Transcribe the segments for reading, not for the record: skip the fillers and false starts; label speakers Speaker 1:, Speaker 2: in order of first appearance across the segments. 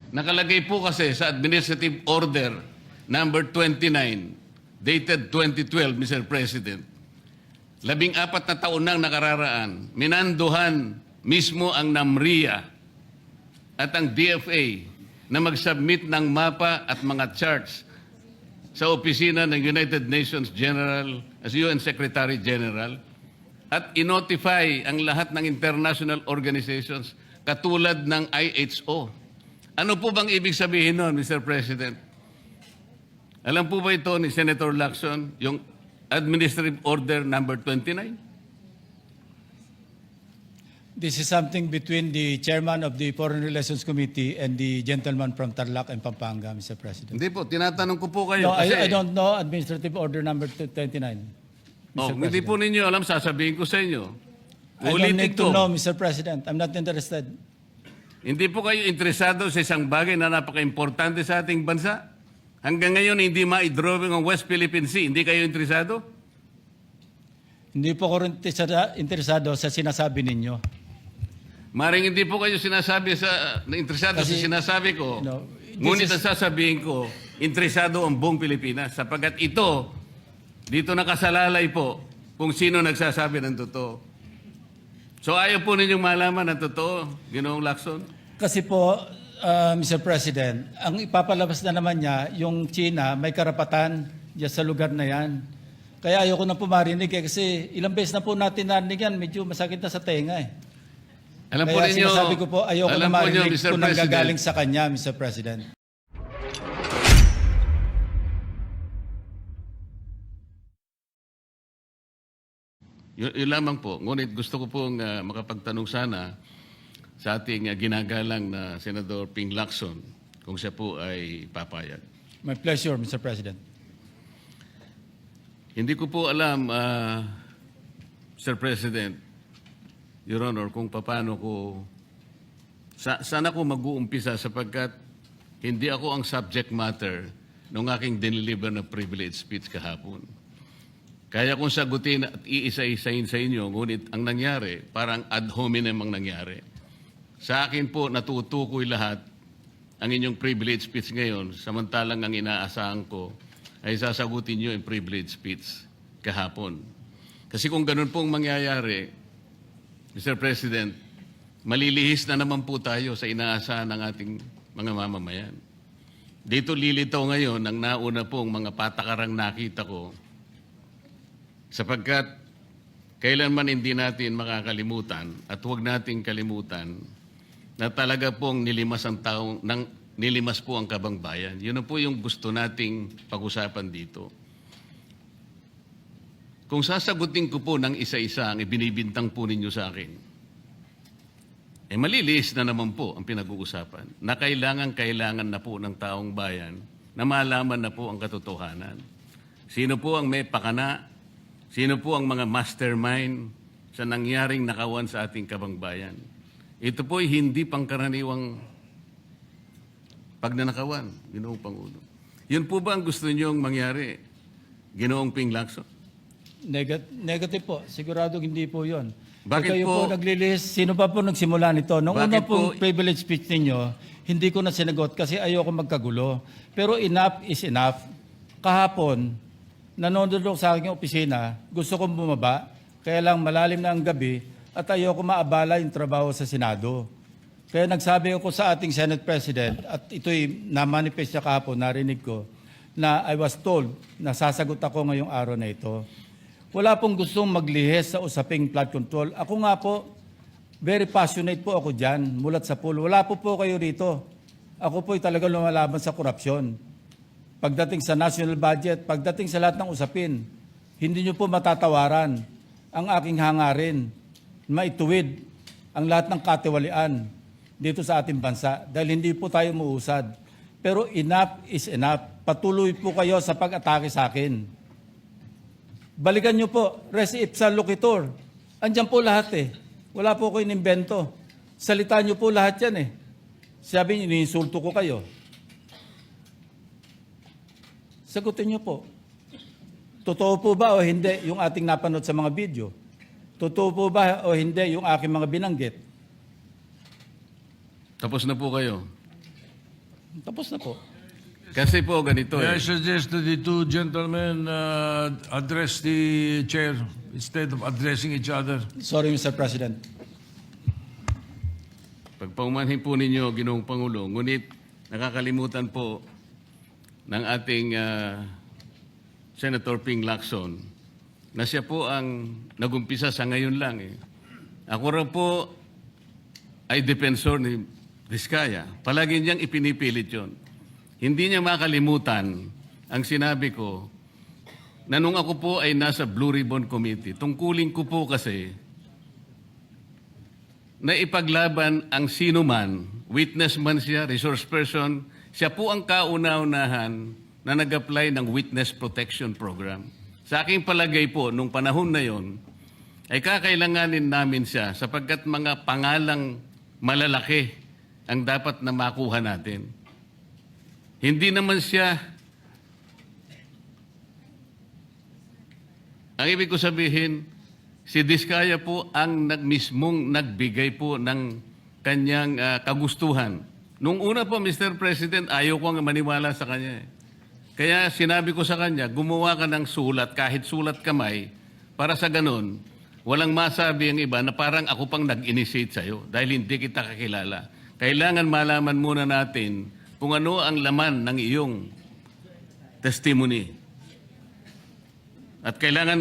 Speaker 1: Nakalagay po kasi sa Administrative Order number 29, dated 2012, Mr. President, 14 na taon nang nakararaan, minanduhan mismo ang NAMRIA at ang DFA na mag-submit ng mapa at mga charts sa opisina ng United Nations General as UN Secretary General at inotify ang lahat ng international organizations katulad ng IHO. Ano po bang ibig sabihin nun, Mr. President? Alam po ba ito ni Senator Lacson, yung Administrative Order number 29?
Speaker 2: This is something between the chairman of the Foreign Relations Committee and the gentleman from Tarlac and Pampanga, Mr. President.
Speaker 1: Hindi po, tinatanong ko po kayo.
Speaker 2: No,
Speaker 1: kasi,
Speaker 2: I don't know Administrative Order number 29.
Speaker 1: hindi po ninyo alam, sasabihin ko sa inyo.
Speaker 2: I don't
Speaker 1: Ulitin
Speaker 2: need
Speaker 1: ko.
Speaker 2: to know, Mr. President. I'm not interested.
Speaker 1: Hindi po kayo interesado sa isang bagay na napaka-importante sa ating bansa? Hanggang ngayon, hindi ma-drawing ang West Philippine Sea. Hindi kayo interesado?
Speaker 2: Hindi po ako interesado sa sinasabi ninyo.
Speaker 1: Maring hindi po kayo sinasabi interesado sa sinasabi ko.
Speaker 2: No,
Speaker 1: Ngunit ang sasabihin ko, interesado ang buong Pilipinas. Sapagkat ito, dito nakasalalay po kung sino nagsasabi ng totoo. So ayaw po ninyong malaman ng totoo, Ginoong Lacson?
Speaker 2: Kasi po, Mr. President, ang ipapalabas na naman niya, yung China may karapatan diyan sa lugar na yan. Kaya ayoko na po marinig kasi ilang beses na po natin narinig yan, medyo masakit na sa tenga eh.
Speaker 1: Alam po
Speaker 2: Kaya
Speaker 1: ninyo,
Speaker 2: sinasabi ko po, ayoko na marinig
Speaker 1: Mr.
Speaker 2: kung
Speaker 1: President,
Speaker 2: nanggagaling sa kanya, Mr. President.
Speaker 1: Yun lamang po. Ngunit gusto ko pong makapagtanong sana sa ating ginagalang na Senador Ping Lacson kung siya po ay papayag.
Speaker 2: My pleasure, Mr. President.
Speaker 1: Hindi ko po alam, Mr. President, Your Honor, kung paano ko, sana ko mag-uumpisa sapagkat hindi ako ang subject matter ng aking dineliver na privilege speech kahapon. Kaya kung sagutin at iisa-isahin sa inyo, ngunit ang nangyari, parang ad hominem ang nangyari. Sa akin po, natutukoy lahat ang inyong privilege speech ngayon, samantalang ang inaasahan ko ay sasagutin nyo yung privilege speech kahapon. Kasi kung ganun pong mangyayari, Mr. President, malilihis na naman po tayo sa inaasahan ng ating mga mamamayan. Dito lilitaw ngayon ang nauna pong mga patakarang nakita ko sapagkat kailanman hindi natin makakalimutan at huwag nating kalimutan na talaga pong nilimas po ang kabangbayan. Yun na po yung gusto nating pag-usapan dito. Kung sasagutin ko po ng isa-isa ang ibinibintang po ninyo sa akin, maliliis na naman po ang pinag-uusapan na kailangan na po ng taong bayan na malaman na po ang katotohanan. Sino po ang may pakana? Sino po ang mga mastermind sa nangyaring nakawan sa ating kabangbayan? Ito po ay hindi pangkaraniwang pagnanakawan, Ginoong Pangulo. Yun po ba ang gusto niyong mangyari, Ginoong Ping Lacson?
Speaker 2: Negative po. Sigurado hindi po yun.
Speaker 1: Bakit
Speaker 2: kayo
Speaker 1: po?
Speaker 2: po naglilis, sino pa po nagsimula nito? Nung una
Speaker 1: Bakit
Speaker 2: pong
Speaker 1: po?
Speaker 2: privilege speech ninyo, hindi ko na sinagot kasi ayoko magkagulo. Pero enough is enough. Kahapon, nanonood ako sa aking opisina, gusto kong bumaba, kaya lang malalim na ang gabi at ayoko maabala yung trabaho sa Senado. Kaya nagsabi ako sa ating Senate President at ito'y na-manifest niya kahapon, narinig ko, na I was told na sasagot ako ngayong araw na ito. Wala pong gustong maglihis sa usaping flood control. Ako nga po, very passionate po ako dyan, mulat sa pool. Wala po kayo rito. Ako po'y talagang lumalaban sa korupsyon. Pagdating sa national budget, pagdating sa lahat ng usapin, hindi nyo po matatawaran ang aking hangarin, maituwid ang lahat ng katiwalian dito sa ating bansa dahil hindi po tayo muusad. Pero enough is enough. Patuloy po kayo sa pag-atake sa akin. Balikan nyo po, res ipsa loquitur. Andyan po lahat eh. Wala po ko inimbento. Salita nyo po lahat yan eh. Sabi nyo, iniinsulto ko kayo. Sagutin nyo po. Totoo po ba o hindi yung ating napanood sa mga video? Totoo po ba o hindi yung aking mga binanggit?
Speaker 1: Tapos na po kayo.
Speaker 2: Tapos na po.
Speaker 1: Kasi po ganito
Speaker 3: May I
Speaker 1: eh.
Speaker 3: suggest that the two gentlemen address the chair instead of addressing each other.
Speaker 2: Sorry, Mr. President.
Speaker 1: Pagpaumanhin po ninyo, Ginoong Pangulo, ngunit nakakalimutan po ng ating Senator Ping Lacson na siya po ang nagumpisa sa ngayon lang. Eh. Ako rin po ay defensor ni Vizcaya. Palagi niyang ipinipilit yon. Hindi niya makalimutan ang sinabi ko na nung ako po ay nasa Blue Ribbon Committee, tungkulin ko po kasi na ipaglaban ang sino man, witness man siya, resource person, siya po ang kauna-unahan na nag-apply ng Witness Protection Program. Sa aking palagay po, nung panahon na yon, ay kakailanganin namin siya sapagkat mga pangalang malalaki ang dapat na makuha natin. Hindi naman siya, ang ibig ko sabihin, si Vizcaya po ang mismong nagbigay po ng kanyang kagustuhan. Nung una po, Mr. President, ayaw ko ang maniwala sa kanya. Kaya sinabi ko sa kanya, gumawa ka ng sulat, kahit sulat kamay, para sa ganun, walang masabi ang iba na parang ako pang nag-initiate sa'yo dahil hindi kita kakilala. Kailangan malaman muna natin kung ano ang laman ng iyong testimony. At kailangan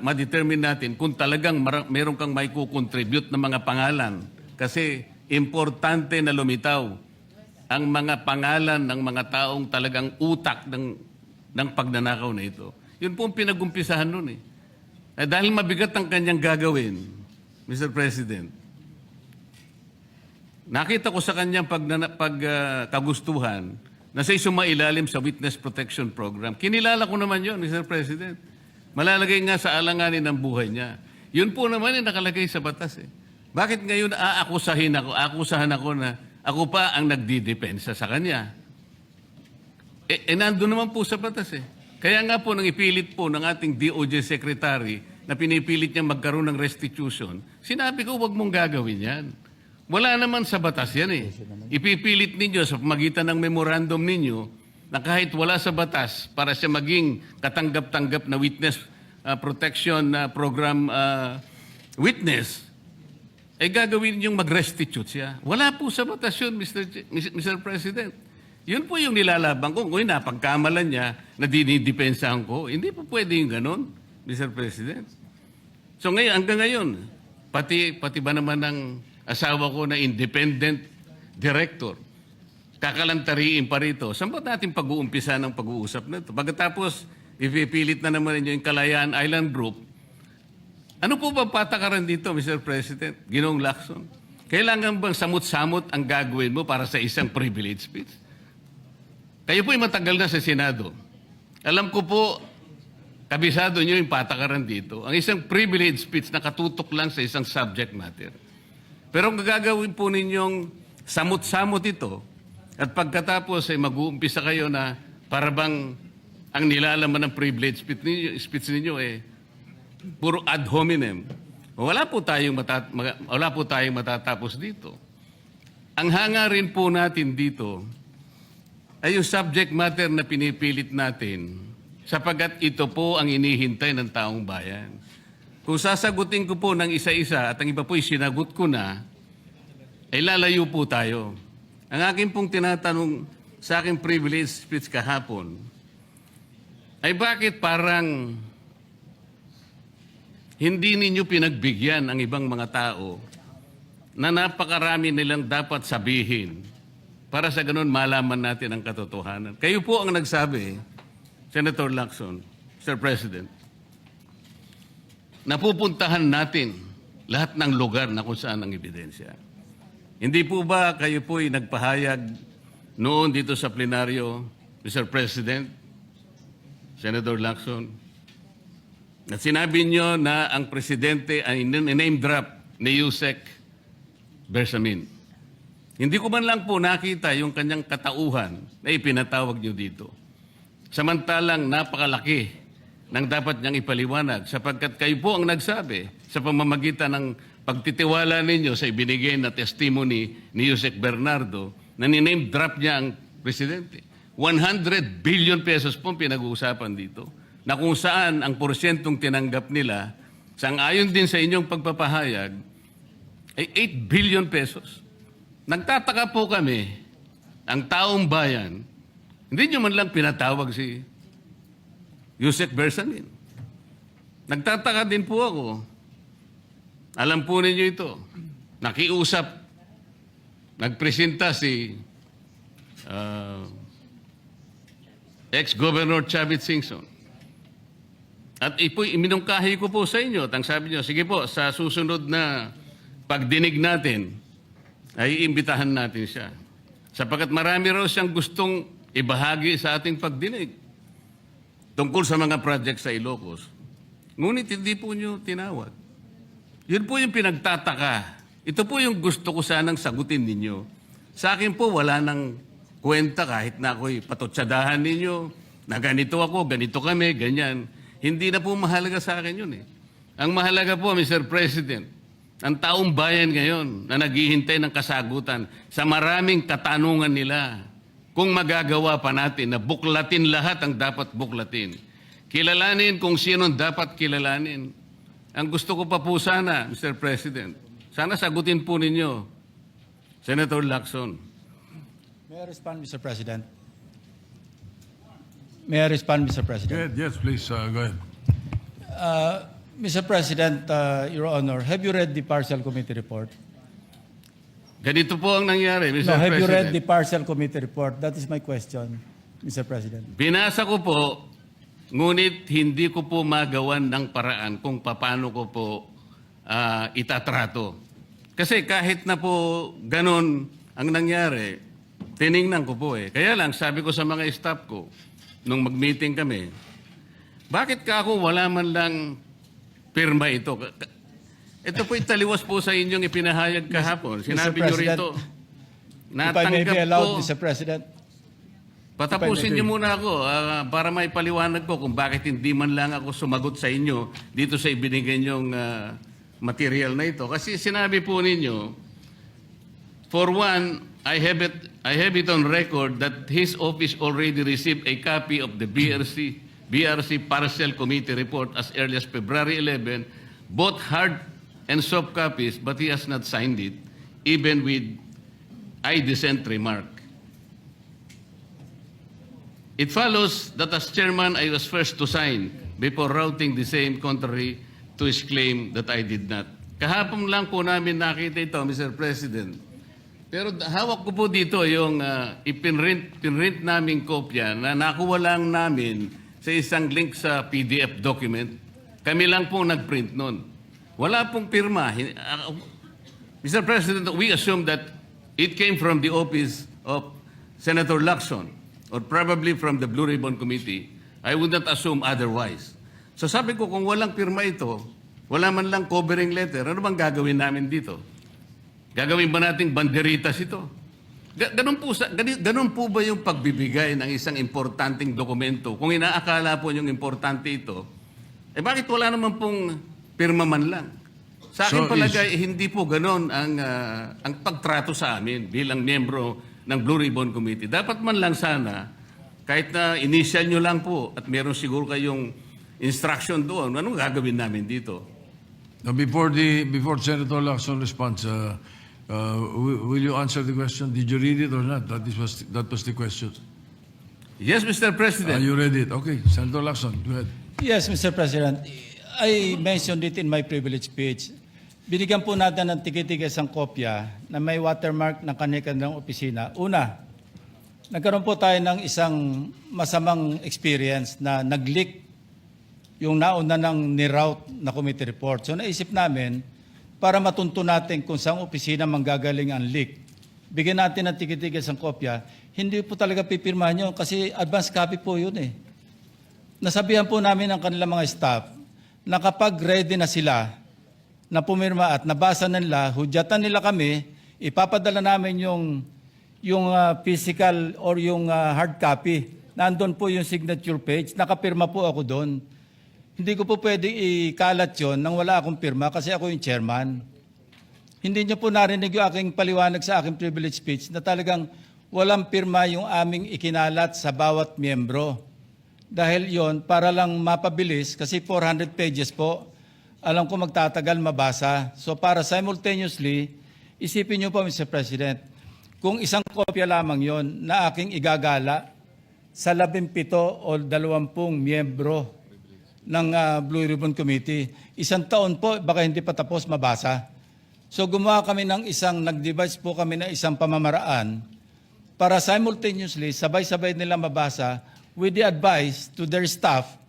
Speaker 1: ma-determine natin kung talagang meron kang may kukontribute na mga pangalan. Kasi importante na lumitaw ang mga pangalan ng mga taong talagang utak ng pagnanakaw na ito. Yun po ang pinag-umpisahan nun eh. Dahil mabigat ang kanyang gagawin, Mr. President, nakita ko sa kanyang kagustuhan na siya'y sumailalim sa Witness Protection Program. Kinilala ko naman yun, Mr. President. Malalagay nga sa alanganin ng buhay niya. Yun po naman yung nakalagay sa batas eh. Bakit ngayon akusahan ako na ako pa ang nagdidepensa sa kanya? Nandun naman po sa batas eh. Kaya nga po nang ipilit po ng ating DOJ Secretary na pinipilit niya magkaroon ng restitution, sinabi ko huwag mong gagawin yan. Wala naman sa batas yan eh. Ipipilit ninyo sa pamagitan ng memorandum ninyo na kahit wala sa batas para siya maging katanggap-tanggap na witness protection program witness, ay gagawin ninyong mag-restitute siya. Wala po sa batas yun, Mr. President. Yun po yung nilalaban ko. Kung napagkamalan niya na dinidepensahan ko, hindi po pwede yung ganon, Mr. President. So ngayon, hanggang ngayon, pati ba naman ng asawa ko na independent director, kakalantariin pa rito. Saan ba natin pag-uumpisa ng pag-uusap na ito? Pagkatapos, ipipilit na naman ninyo yung Kalayaan Island Group. Ano po ba patakaran dito, Mr. President? Ginoong Lacson? Kailangan bang samot-samot ang gagawin mo para sa isang privilege speech? Kayo po'y matagal na sa Senado. Alam ko po, kabisado nyo yung patakaran dito. Ang isang privilege speech na katutok lang sa isang subject matter. Pero ang gagawin po ninyong samot-samot ito, at pagkatapos ay mag-uumpisa kayo na para bang ang nilalaman ng privilege speech ninyo puro ad hominem. Wala po tayong matatapos dito. Ang hangarin po natin dito ay yung subject matter na pinipilit natin sapagkat ito po ang inihintay ng taong bayan. Kung sasagutin ko po ng isa-isa at ang iba po'y sinagot ko na, ay lalayo po tayo. Ang akin pong tinatanong sa aking privilege speech kahapon ay bakit parang hindi ninyo pinagbigyan ang ibang mga tao na napakarami nilang dapat sabihin para sa ganun malaman natin ang katotohanan. Kayo po ang nagsabi, Senator Lacson, Mr. President, napupuntahan natin lahat ng lugar na kung saan ang ebidensya. Hindi po ba kayo po'y nagpahayag noon dito sa plenaryo, Mr. President, Senator Lacson, at sinabi nyo na ang presidente ay name drop ni Yusek Bersamin. Hindi ko man lang po nakita yung kanyang katauhan na ipinatawag nyo dito. Samantalang napakalaki ng dapat niyang ipaliwanag sapagkat kayo po ang nagsabi sa pamamagitan ng pagtitiwala ninyo sa ibinigay na testimony ni Yusek Bernardo na niname drop niya ang Presidente. 100 billion pesos po ang pinag-uusapan dito na kung saan ang porsyentong tinanggap nila, sang-ayon din sa inyong pagpapahayag, ay 8 billion pesos. Nagtataka po kami, ang taong bayan, hindi nyo man lang pinatawag si Yusek Bersamin. Nagtataka din po ako. Alam po ninyo ito. Nakiusap, nagpresenta si ex-Governor Chavit Singson. At iminungkahi ko po sa inyo at ang sabi nyo, sige po, sa susunod na pagdinig natin, ay iimbitahan natin siya. Sapagkat marami raw siyang gustong ibahagi sa ating pagdinig tungkol sa mga project sa Ilocos. Ngunit hindi po nyo tinawag. Yun po yung pinagtataka. Ito po yung gusto ko sanang sagutin ninyo. Sa akin po, wala nang kwenta kahit na ako'y patutsadahan ninyo, na ganito ako, ganito kami, ganyan. Hindi na po mahalaga sa akin yun eh. Ang mahalaga po, Mr. President, ang taong bayan ngayon na naghihintay ng kasagutan sa maraming katanungan nila kung magagawa pa natin na buklatin lahat ang dapat buklatin. Kilalanin kung sino dapat kilalanin. Ang gusto ko pa po sana, Mr. President, sana sagutin po ninyo, Senator Lacson.
Speaker 2: May I respond, Mr. President? May I respond, Mr. President?
Speaker 3: Yes, please, go ahead.
Speaker 2: Mr. President, Your Honor, have you read the partial committee report?
Speaker 1: Ganito po ang nangyari, Mr.
Speaker 2: No, have
Speaker 1: President.
Speaker 2: you read the partial committee report? That is my question, Mr. President.
Speaker 1: Binasa ko po, ngunit hindi ko po magawan ng paraan kung paano ko po itatrato. Kasi kahit na po ganun ang nangyari, tiningnan ko po eh. Kaya lang, sabi ko sa mga staff ko, nung mag-meeting kami, bakit ka ako wala man lang pirma ito? Ito po italiwas po sa inyong ipinahayag kahapon. Sinabi nyo
Speaker 2: President,
Speaker 1: rito,
Speaker 2: If I may be allowed, Mr. President.
Speaker 1: Patapusin niyo muna ako para may paliwanag ko kung bakit hindi man lang ako sumagot sa inyo dito sa ibinigay niyong material na ito. Kasi sinabi po ninyo, for one, I have it on record that his office already received a copy of the BRC Partial Committee report as early as February 11, both hard and soft copies, but he has not signed it, even with I dissent remark. It follows that as chairman, I was first to sign before routing the same contrary to his claim that I did not. Kahapon lang po namin nakita ito, Mr. President. Pero hawak ko po dito yung ipinrint naming kopya na nakuha lang namin sa isang link sa PDF document. Kami lang po nagprint nun. Wala pong pirma. Mr. President, we assume that it came from the office of Senator Lacson or probably from the Blue Ribbon Committee. I would not assume otherwise. So sabi ko, kung walang pirma ito, wala man lang covering letter, ano bang gagawin namin dito? Gagawin ba nating banderitas ito? Ganun po ba yung pagbibigay ng isang importanteng dokumento? Kung inaakala po yung importante ito, eh bakit wala naman pong pirma man lang? Sa akin palagay, hindi po ganun ang pagtrato sa amin bilang miyembro ng Blue Ribbon Committee. Dapat man lang sana, kahit na initial nyo lang po at meron siguro kayong instruction doon, anong gagawin namin dito?
Speaker 3: Now, before Senator Lacson responds, will you answer the question? Did you read it or not? That was the question.
Speaker 1: Yes, Mr. President.
Speaker 3: You read it. Okay, Senator Lacson, go ahead.
Speaker 2: Yes, Mr. President. I mentioned it in my privilege speech. Binigyan po natin ng tikitigis ang kopya na may watermark ng kanilang opisina. Una, nagkaroon po tayo ng isang masamang experience na nag-leak yung nauna ng niroute na committee report. So naisip namin, para matunto natin kung saan opisina manggagaling ang leak, bigyan natin ng tikitigis ang kopya. Hindi po talaga pipirmahan yun kasi advance copy po yun eh. Nasabihan po namin ang kanilang mga staff na kapag ready na sila na pumirma at nabasa nila, hudyatan nila kami, ipapadala namin yung physical or yung hard copy. Nandun po yung signature page, nakapirma po ako doon. Hindi ko po pwede ikalat yon nang wala akong pirma kasi ako yung chairman. Hindi niyo po narinig yung aking paliwanag sa aking privilege speech na talagang walang pirma yung aming ikinalat sa bawat miyembro. Dahil yon para lang mapabilis, kasi 400 pages po, alam ko magtatagal mabasa. So para simultaneously, isipin niyo po, Mr. President, kung isang kopya lamang yon na aking igagala sa 17 o 20 miyembro ng Blue Ribbon Committee, isang taon po, baka hindi pa tapos mabasa. So gumawa kami ng nag-devise po kami ng isang pamamaraan para simultaneously, sabay-sabay nila mabasa with the advice to their staff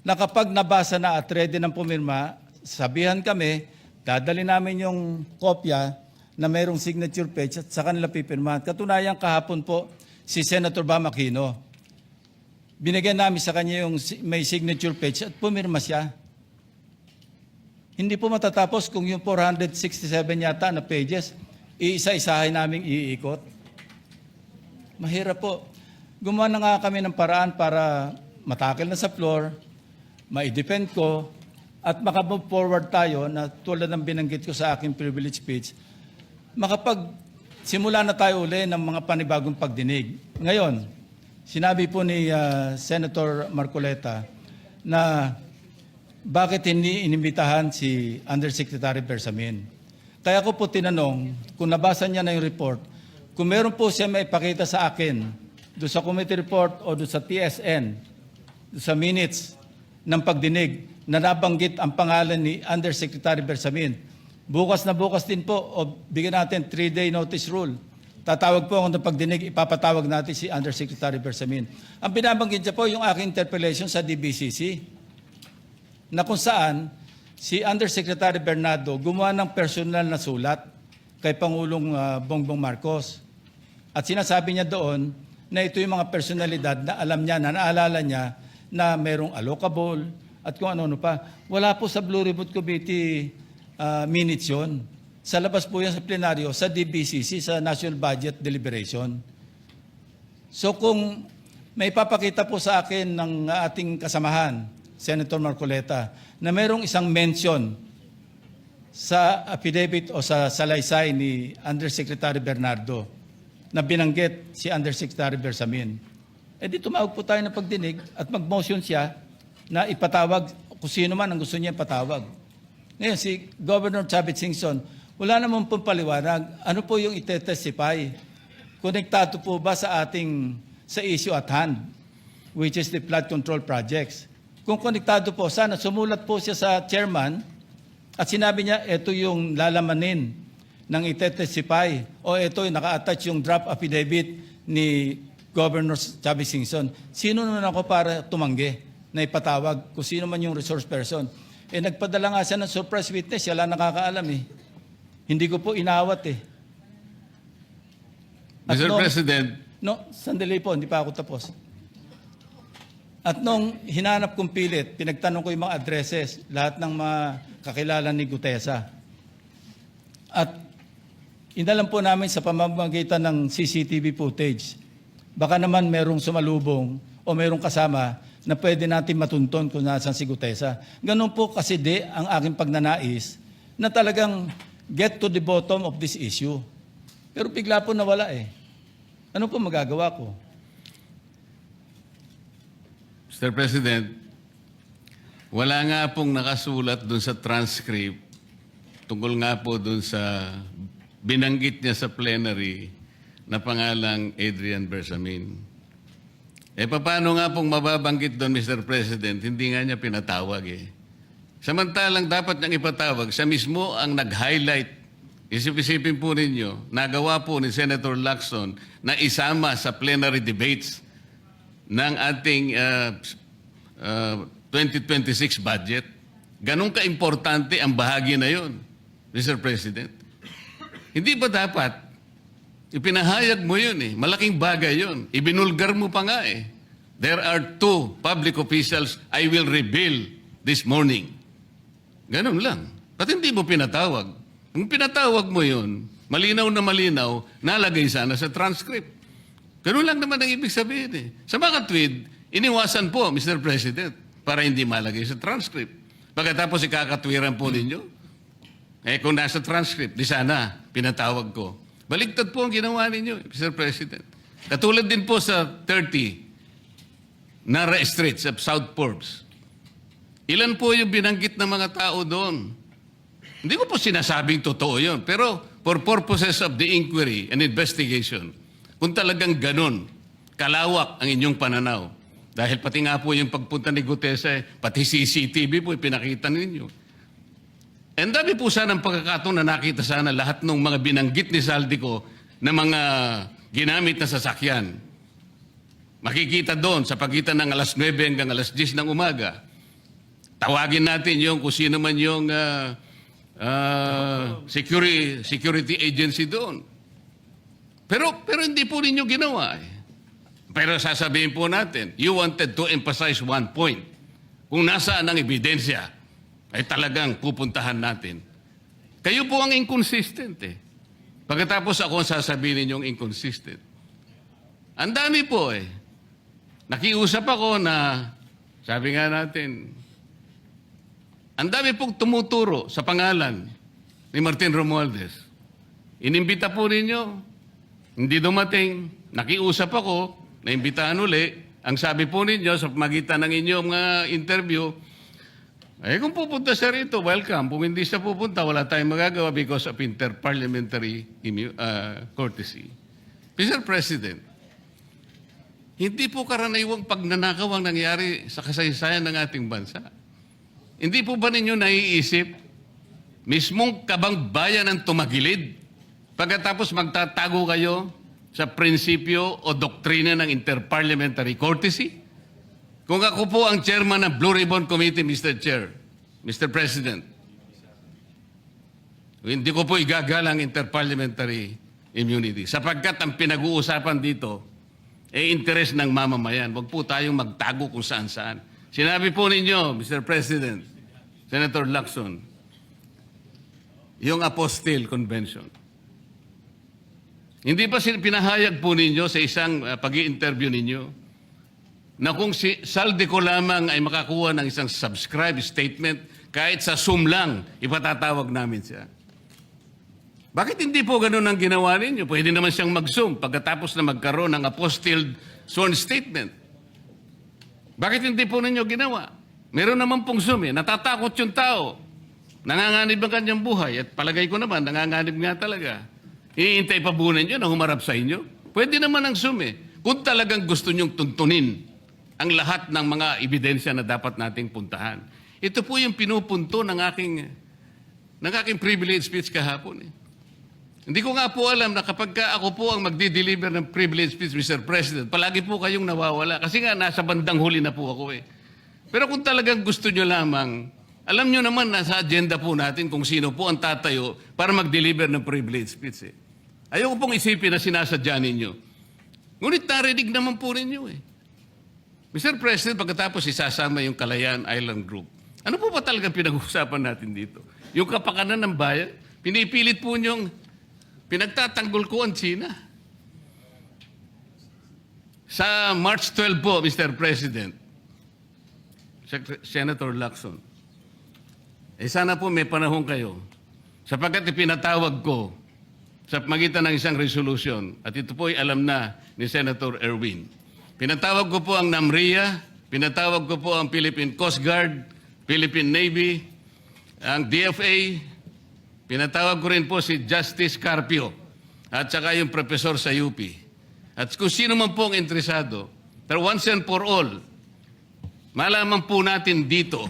Speaker 2: na kapag nabasa na at ready ng pumirma, sabihan kami, dadali namin yung kopya na mayroong signature page at sa kanila pipirmahan. Katunayan kahapon po si Senator Bam Aquino. Binigyan namin sa kanya yung may signature page at pumirma siya. Hindi po matatapos kung yung 467 yata na pages, iisa-isahin namin iikot. Mahirap po. Gumawa na nga kami ng paraan para matakil na sa floor, ma-defend ko, at makamove forward tayo na tulad ng binanggit ko sa aking privilege speech, simula na tayo uli ng mga panibagong pagdinig. Ngayon, sinabi po ni Senator Marcoleta na bakit hindi inimbitahan si Undersecretary Bersamin. Kaya ko po tinanong, kung nabasa niya na yung report, kung meron po siya maipakita sa akin doon sa committee report o doon sa TSN, doon sa minutes ng pagdinig na nabanggit ang pangalan ni Undersecretary Bersamin. Bukas na bukas din po, o bigyan natin 3-day notice rule. Tatawag po ako ng pagdinig, ipapatawag natin si Undersecretary Bersamin. Ang binabanggit niya po yung aking interpellation sa DBCC, na kung saan si Undersecretary Bernardo gumawa ng personal na sulat kay Pangulong Bongbong Marcos. At sinasabi niya doon na ito yung mga personalidad na alam niya, na naalala niya na merong allocable at kung ano-ano pa. Wala po sa Blue Ribbon Committee minutes yun. Sa labas po yan sa plenaryo, sa DBCC, sa National Budget Deliberation. So kung may papakita po sa akin ng ating kasamahan, Senator Marcoleta, na mayroong isang mention sa affidavit o sa salaysay ni Undersecretary Bernardo na binanggit si Undersecretary Bersamin, di tumawag po tayo ng pagdinig at mag-motion siya na ipatawag kung sino man ang gusto niya ipatawag. Ngayon, si Governor Chavit Singson, wala naman pong paliwanag. Ano po yung ite-testify? Konektado po ba sa issue at hand, which is the flood control projects? Kung konektado po, sana sumulat po siya sa chairman at sinabi niya, ito yung lalamanin ng ite-testify o ito yung naka-attach yung draft affidavit ni Governor Chavit Singson. Sino naman ako para tumanggi na ipatawag kung sino man yung resource person? Nagpadala nga siya ng surprise witness, siya lang nakakaalam eh. Hindi ko po inawat eh.
Speaker 1: Mr. President,
Speaker 2: Sandali po, hindi pa ako tapos. At nung hinanap kong pilit, pinagtanong ko yung mga addresses, lahat ng mga kakilala ni Gutesa. At inalam po namin sa pamamagitan ng CCTV footage, baka naman merong sumalubong o merong kasama na pwede natin matunton kung nasan si Gutesa. Ganun po kasi ang aking pagnanais na talagang get to the bottom of this issue. Pero bigla po nawala eh. Ano po magagawa ko?
Speaker 1: Mr. President, wala nga pong nakasulat dun sa transcript tungkol nga po dun sa binanggit niya sa plenary na pangalang Adrian Bersamin. Paano nga pong mababanggit doon, Mr. President? Hindi nga niya pinatawag eh. Samantalang dapat niyang ipatawag, siya mismo ang nag-highlight. Isip-isipin po ninyo, nagawa po ni Senator Lacson na isama sa plenary debates ng ating 2026 budget. Ganun ka-importante ang bahagi na yon, Mr. President. Hindi ba dapat ipinahayag mo yun eh. Malaking bagay yun. Ibinulgar mo pa nga eh. There are 2 public officials I will reveal this morning. Ganun lang. Ba't hindi mo pinatawag? Kung pinatawag mo yun, malinaw na malinaw, nalagay sana sa transcript. Ganun lang naman ang ibig sabihin eh. Sa mga tweet, iniwasan po, Mr. President, para hindi malagay sa transcript. Pagkatapos ikakatwiran po ninyo, kung nasa transcript, di sana pinatawag ko. Baligtad po ang ginawa ninyo, Mr. President. Katulad din po sa 30, Nara Straits of South Forbes. Ilan po yung binanggit ng mga tao doon? Hindi ko po sinasabing totoo yun, pero for purposes of the inquiry and investigation, kung talagang ganun, kalawak ang inyong pananaw, dahil pati nga po yung pagpunta ni Gutesa, pati CCTV po ipinakita ninyo. And dami po sana ang pagkakataon na nakita sana lahat ng mga binanggit ni Saldico na mga ginamit na sasakyan. Makikita doon sa pagitan ng alas 9 hanggang alas 10 ng umaga. Tawagin natin yung kung sino man yung security agency doon. Pero hindi po ninyo ginawa. Pero sasabihin po natin, you wanted to emphasize one point. Kung nasaan ang ebidensya, ay talagang pupuntahan natin. Kayo po ang inconsistent eh. Pagkatapos ako ang sasabihin ninyong inconsistent. Ang dami po eh. Nakiusap ako na, sabi nga natin, ang dami pong tumuturo sa pangalan ni Martin Romualdez. Inimbita po ninyo, hindi dumating, nakiusap ako, naimbitahan uli, ang sabi po ninyo sa magitan ng inyong interview, kung pupunta siya rito, welcome. Kung hindi siya pupunta, wala tayong magagawa because of interparliamentary courtesy. Mr. President, hindi po karaniwang pagnanakaw ang nangyari sa kasaysayan ng ating bansa. Hindi po ba ninyo naiisip, mismong kabang bayan ang tumagilid, pagkatapos magtatago kayo sa prinsipyo o doktrina ng interparliamentary courtesy? Kung ako po ang chairman ng Blue Ribbon Committee, Mr. Chair, Mr. President, hindi ko po igagalang interparliamentary immunity sapagkat ang pinag-uusapan dito ay interes ng mamamayan. Huwag po tayong magtago kung saan-saan. Sinabi po ninyo, Mr. President, Senator Lacson, yung Apostille Convention. Hindi ba pinahayag po ninyo sa isang pag-i-interview ninyo na kung si Saldico lamang ay makakuha ng isang subscribe statement, kahit sa Zoom lang, ipatatawag namin siya. Bakit hindi po ganun ang ginawa ninyo? Pwede naman siyang mag-Zoom pagkatapos na magkaroon ng apostilled sworn statement. Bakit hindi po ninyo ginawa? Meron naman pong Zoom eh. Natatakot yung tao. Nanganganib ang kanyang buhay. At palagay ko naman, nanganganib nga talaga. Iintay pa po ninyo na humarap sa inyo? Pwede naman ang Zoom eh. Kung talagang gusto nyong tuntunin ang lahat ng mga ebidensya na dapat nating puntahan. Ito po yung pinupunto ng aking privilege speech kahapon. Eh. Hindi ko nga po alam na kapag ako po ang magdi-deliver ng privilege speech, Mr. President, palagi po kayong nawawala. Kasi nga, nasa bandang huli na po ako eh. Pero kung talagang gusto nyo lamang, alam nyo naman na sa agenda po natin kung sino po ang tatayo para mag-deliver ng privilege speech eh. Ayoko pong isipin na sinasadya ninyo. Ngunit narinig naman po ninyo eh. Mr. President, pagkatapos isasama yung Kalayaan Island Group, ano po ba talagang pinag-uusapan natin dito? Yung kapakanan ng bayan, pinipilit po niyong pinagtatanggol ko ang China. Sa March 12 po, Mr. President, Senator Lacson, sana po may panahon kayo sapagkat ipinatawag ko sa magitan ng isang resolution at ito po ay alam na ni Senator Erwin. Pinatawag ko po ang NAMRIA, pinatawag ko po ang Philippine Coast Guard, Philippine Navy, ang DFA, pinatawag ko rin po si Justice Carpio at saka yung professor sa UP. At kung sino man po ang interesado, pero once and for all, malaman po natin dito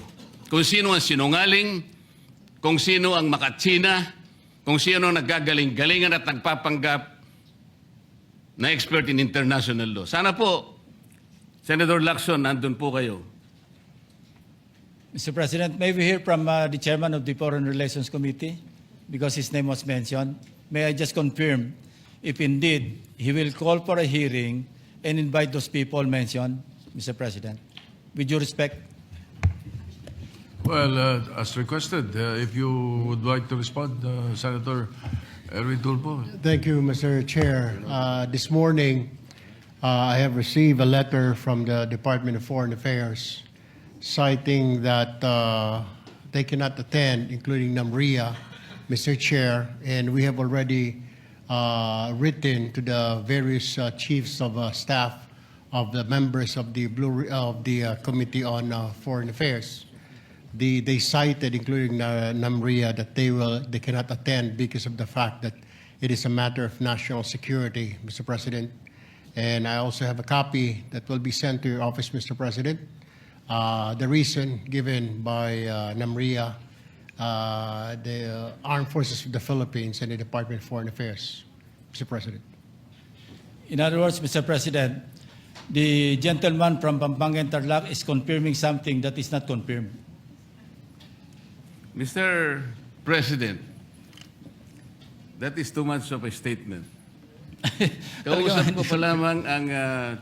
Speaker 1: kung sino ang sinungaling, kung sino ang makatsina, kung sino ang naggagaling-galingan at nagpapanggap na expert in international law. Sana po, Senator Lacson, nandun po kayo.
Speaker 2: Mr. President, may we hear from the chairman of the Foreign Relations Committee because his name was mentioned. May I just confirm if indeed he will call for a hearing and invite those people mentioned, Mr. President? With due respect.
Speaker 3: Well, as requested, if you would like to respond, Senator Erwin Tulfo.
Speaker 4: Thank you, Mr. Chair. This morning, I have received a letter from the Department of Foreign Affairs citing that they cannot attend, including NAMRIA, Mr. Chair, and we have already written to the various chiefs of staff of the members of the Committee on Foreign Affairs. They cited, including Namria, that they cannot attend because of the fact that it is a matter of national security, Mr. President. And I also have a copy that will be sent to your office, Mr. President. The reason given by Namria, the Armed Forces of the Philippines, and the Department of Foreign Affairs, Mr. President.
Speaker 2: In other words, Mr. President, the gentleman from Pampanga and Tarlac is confirming something that is not confirmed.
Speaker 1: Mr. President, that is too much of a statement. Kausap ko pa lamang ang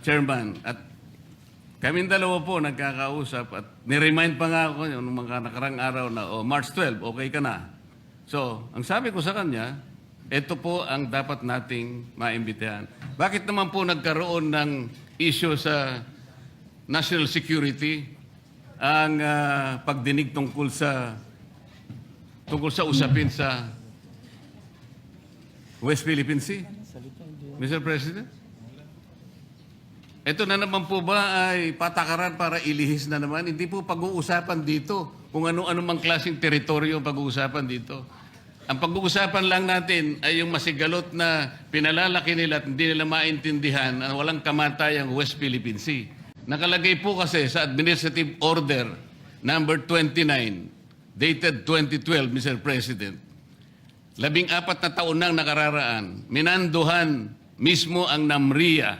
Speaker 1: chairman at kaming dalawa po nagkakausap at niremind pa nga ako yung mga nakarang araw na, March 12, okay ka na. So, ang sabi ko sa kanya, ito po ang dapat nating maimbitahan. Bakit naman po nagkaroon ng issue sa national security ang pagdinig tungkol sa usapin sa West Philippine Sea? Mr. President? Ito na naman po ba ay patakaran para ilihis na naman? Hindi po pag-uusapan dito kung ano-ano mang klaseng teritoryo ang pag-uusapan dito. Ang pag-uusapan lang natin ay yung masigalot na pinalalaki nila at hindi nila maintindihan na walang kamatay ang West Philippine Sea. Nakalagay po kasi sa Administrative Order number 29, dated 2012, Mr. President. 14 na taon nang nakararaan, minanduhan mismo ang NAMRIA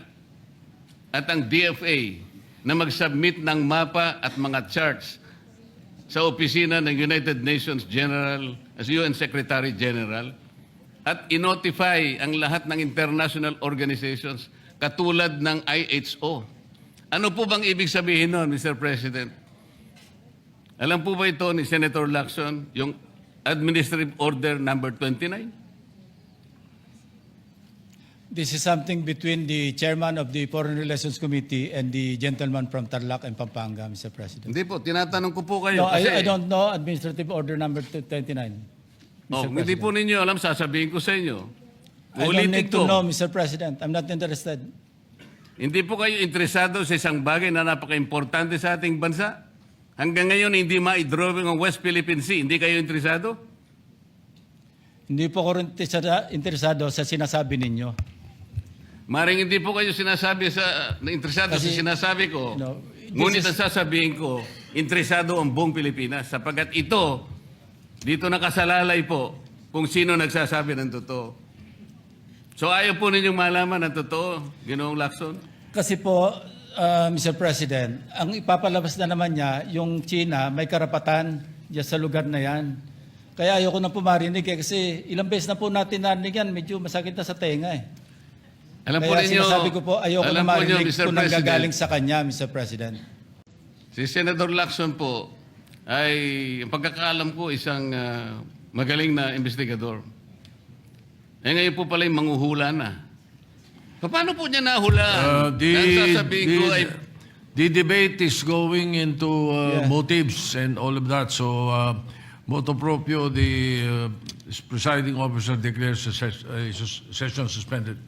Speaker 1: at ang DFA na mag-submit ng mapa at mga charts sa opisina ng United Nations General as UN Secretary General at inotify ang lahat ng international organizations katulad ng IHO. Ano po bang ibig sabihin nun, Mr. President? Alam po ba ito ni Senator Lacson, yung Administrative Order number 29?
Speaker 2: This is something between the chairman of the Foreign Relations Committee and the gentleman from Tarlac and Pampanga, Mr. President.
Speaker 1: Hindi po, tinatanong ko po kayo.
Speaker 2: No,
Speaker 1: kasi,
Speaker 2: I don't know Administrative Order number 29.
Speaker 1: hindi po ninyo alam, sasabihin ko sa inyo.
Speaker 2: I don't
Speaker 1: Ulitin
Speaker 2: need to
Speaker 1: ko.
Speaker 2: know, Mr. President. I'm not interested.
Speaker 1: Hindi po kayo interesado sa isang bagay na napaka-importante sa ating bansa? Hanggang ngayon, hindi ma-drawing ang West Philippine Sea. Hindi kayo interesado?
Speaker 2: Hindi po ako rin interesado sa sinasabi ninyo.
Speaker 1: Maring hindi po kayo interesado sa
Speaker 2: Kasi,
Speaker 1: sinasabi ko.
Speaker 2: no,
Speaker 1: Ngunit
Speaker 2: this
Speaker 1: ang sasabihin ko, interesado ang buong Pilipinas sapagkat ito, dito nakasalalay po kung sino nagsasabi ng totoo. So ayaw po ninyong malaman ang totoo, Ginoong Lacson?
Speaker 2: Kasi po, Mr. President, ang ipapalabas na naman niya, yung China, may karapatan dyan sa lugar na yan. Kaya ayoko na po marinig kasi ilang beses na po natin narinig yan, medyo masakit na sa tenga eh.
Speaker 1: Alam po
Speaker 2: Kaya
Speaker 1: ninyo,
Speaker 2: sinasabi ko po, ayoko na
Speaker 1: alam po ninyo,
Speaker 2: marinig
Speaker 1: Mr.
Speaker 2: kung
Speaker 1: President,
Speaker 2: nanggagaling sa kanya, Mr. President.
Speaker 1: si Senator Lacson po ay, ang pagkakaalam ko, isang magaling na investigador. Eh ngayon po pala yung manghuhula na. Paano po niya nahulaan? Ang sasabihin ko ay,
Speaker 3: The debate is going into motives and all of that. So, motu proprio, the presiding officer declares the session suspended.